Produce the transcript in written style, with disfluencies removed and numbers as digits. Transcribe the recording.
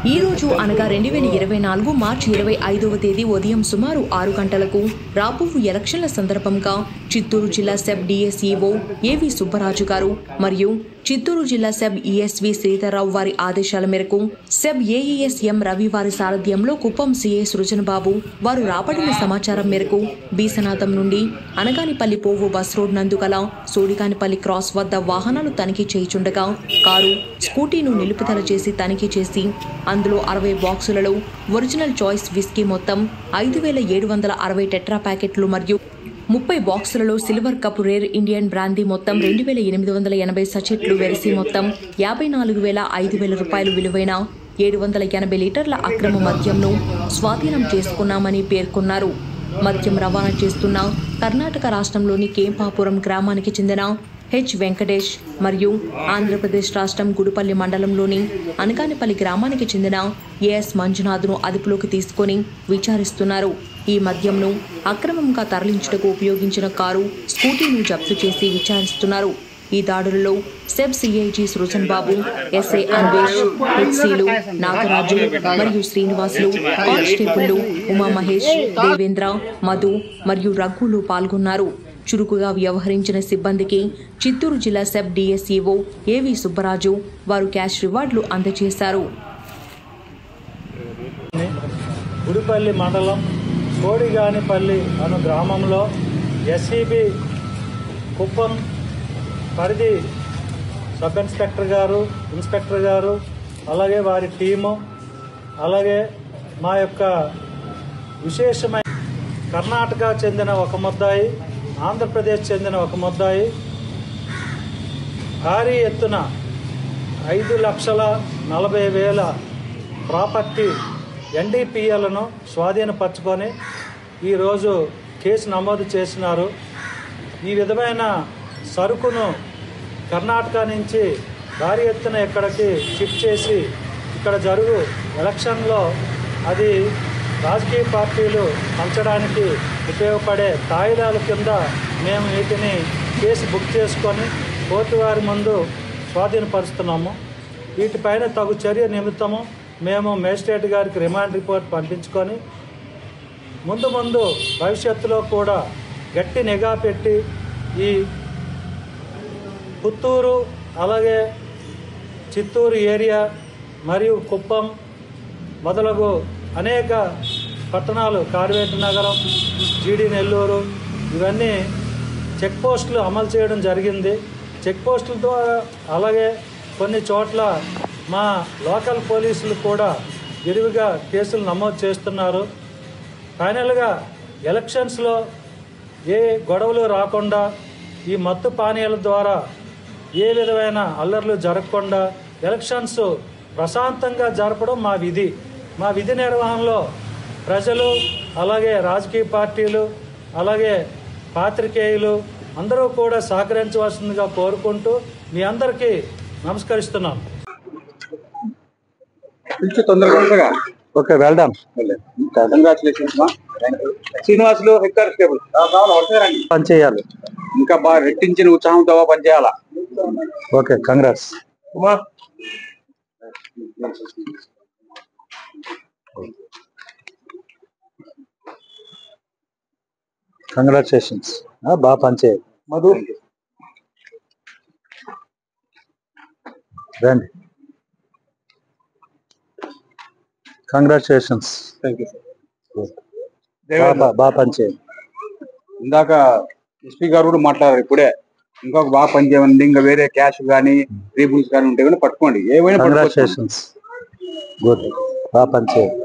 ఈ రోజు అనగా 2024 మార్చి 25వ తేదీ ఉదయం సుమారు 6 గంటలకు రాబోవు ఎలక్షన్ల సందర్భంగా చిత్తూరు జిల్లా సెబ్ డిఎస్ఈఓ ఏవి సుబ్బరాజు గారు మరియు చిత్తూరు జిల్లా సెబ్ ఈఎస్వి శ్రీధర్రావు వారి ఆదేశాల మేరకు సెబ్ ఏఈఎస్ ఎం రవి వారి సారథ్యంలో కుప్పం సిఐ సృజన్ బాబు వారు రాబడిన సమాచారం మేరకు బీసనాథం నుండి అనగానిపల్లి పోవు బస్ రోడ్ నందు గల సోడిగానిపల్లి క్రాస్ వద్ద వాహనాలు తనిఖీ చేయుచుండగా కారు స్కూటీను నిలుపుదల చేసి తనిఖీ చేసి అందులో 60 బాక్సులలో ఒరిజినల్ చాయిస్ విస్కీ మొత్తం 5760 టెట్రా ప్యాకెట్లు మరియు 30 బాక్సులలో silver cup rare Indian brandy మొత్తం 2880 సచెట్లు వెరసి మొత్తం 54,000 రూపాయలు విలువైన 780 లీటర్ల అక్రమ మద్యంను స్వాధీనం చేసుకున్నామని పేర్కొన్నారు. మద్యం రవాణా చేస్తున్న కర్ణాటక రాష్ట్రంలోని కేంపాపురం గ్రామానికి చెందిన హెచ్ వెంకటేష్ మరియు ఆంధ్రప్రదేశ్ రాష్ట్రం గుడిపల్లి మండలంలోని అనగానిపల్లి గ్రామానికి చెందిన ఏఎస్ మంజునాథ్ను అదుపులోకి తీసుకొని విచారిస్తున్నారు. ఈ మద్యంను అక్రమంగా తరలించుటకు ఉపయోగించిన కారు స్కూటీను జప్తు చేసి విచారిస్తున్నారు. ఈ దాడులలో సెబ్ సిఐజీ సృజన్ బాబు, ఎస్ఐ అన్వేష్, హెచ్సీలు నాగరాజు మరియు శ్రీనివాసులు, కానిస్టేబుళ్లు ఉమా మహేష్, దేవేంద్ర, మధు మరియు రఘులు పాల్గొన్నారు. చురుకుగా వ్యవహరించిన సిబ్బందికి చిత్తూరు జిల్లా సెబ్ డిఎస్ఈఓ ఏవి సుబ్బరాజు వారు క్యాష్ రివార్డులు అందజేశారు. గుడిపల్లి మండలం కోడిగానిపల్లి అను గ్రామంలో ఎస్ఈబి కుప్పం పరిధి సబ్ ఇన్స్పెక్టర్ గారు, ఇన్స్పెక్టర్ గారు, అలాగే వారి టీము, అలాగే మా యొక్క విశేషమైన కర్ణాటక చెందిన ఒక ముద్దాయి, ఆంధ్రప్రదేశ్ చెందిన ఒక ముద్దాయి భారీ ఎత్తున 5,40,000 ప్రాపర్టీ ఎన్డీపీఎలను స్వాధీనపరచుకొని ఈరోజు కేసు నమోదు చేసినారు. ఈ విధమైన సరుకును కర్ణాటక నుంచి భారీ ఎత్తున ఇక్కడికి షిఫ్ట్ చేసి ఇక్కడ జరుగు ఎలక్షన్లో అది రాజకీయ పార్టీలు పంచడానికి ఉపయోగపడే కాగితాల కింద మేము వీటిని కేసు బుక్ చేసుకొని కోర్టు వారి ముందు స్వాధీనపరుస్తున్నాము. వీటిపైన తగు చర్య నిమిత్తము మేము మేజిస్ట్రేట్ గారికి రిమాండ్ రిపోర్ట్ పంపించుకొని ముందు భవిష్యత్తులో కూడా గట్టి నిఘా పెట్టి ఈ పుత్తూరు అలాగే చిత్తూరు ఏరియా మరియు కుప్పం మొదలగు అనేక పట్టణాలు, కార్వేట నగరం, జీడి నెల్లూరు, ఇవన్నీ చెక్ పోస్టులు అమలు చేయడం జరిగింది. చెక్ పోస్టులతో అలాగే కొన్ని చోట్ల మా లోకల్ పోలీసులు కూడా విరివిగా కేసులు నమోదు చేస్తున్నారు. ఫైనల్గా ఎలక్షన్స్లో ఏ గొడవలు రాకుండా ఈ మత్తు పానీయాల ద్వారా ఏ విధమైన అల్లర్లు జరగకుండా ఎలక్షన్స్ ప్రశాంతంగా జరపడం మా విధి. మా విధి నిర్వహణలో ప్రజలు, అలాగే రాజకీయ పార్టీలు, అలాగే పాత్రికేయులు అందరూ కూడా సహకరించవలసిందిగా కోరుకుంటూ మీ అందరికీ నమస్కరిస్తున్నాం. Okay, well done. కంగ్రాచులేషన్స్ మా. శ్రీనివాసులు హెడ్ కానిస్టేబుల్ పనిచేయాలి, ఇంకా బాగా రెట్టించిన ఉత్సాహంతో పనిచేయాలా. Okay, congrats. కంగ్రాచులేషన్స్, బాగా పనిచేయాలి. మధు రండి. కంగ్రాచులేషన్స్, బాగా పనిచేయాలి. ఇందాక ఎస్పీ గారు కూడా మాట్లాడారు ఇప్పుడే, ఇంకొక బాగా పనిచేయండి, ఇంకా వేరే క్యాష్ కానీ రీబుల్స్ కానీ ఉంటే కానీ పట్టుకోండి, ఏమైనా. కంగ్రాచులేషన్స్, గుడ్, బాగా పనిచేయాలి.